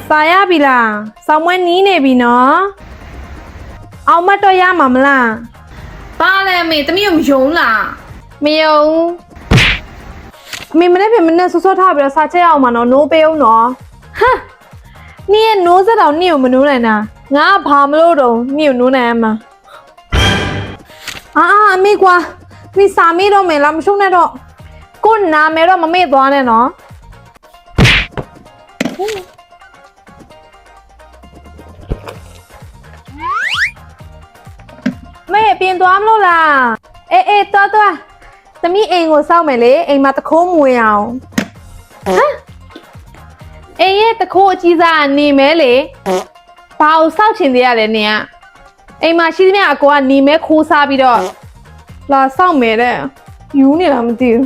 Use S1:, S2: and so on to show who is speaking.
S1: စားရပြီလားဆောင်းမွေးနီးနေပြီနော်အောင်မတော့ရမှာမလား
S2: ပါလဲမေတမီးကိုမယုံလား
S1: မယုံအမေမနေ့ပြင်မနေ့ဆော့ဆော့ထားပြီးတော့စားချက်ရအောင်မနော်နိုးပေးအောင်နော်ဟမ်နီးရဲ့နိုးစက်တောင်နီးကိုမနိုးနိုင်တာငါဘာမလို့တော့နီးကိုနိုးနိုင်မှာအမေကွာနီးစာမေးတော့မယ်လားမရှုံးနဲ့တော့ကိုနာမဲတော့မမေ့သွားနဲ့နော်မေပြင်သွားမလို့လားအေးတော်သမီးအိမ်ကိုစောင့်မယ်လေအိမ်မှာတခိုးမွေအောင်ဟမ်အိမ်ရဲ့တခိုးအကြီးစားနေမဲလေဘာလို့စောင့်ချင်သေးရလဲနင်ကအိမ်မှာရှိသမျှအကောကနေမဲခိုးစားပြီးတော့လာစောင့်မယ်တဲ့ယူနေလားမသိဘူး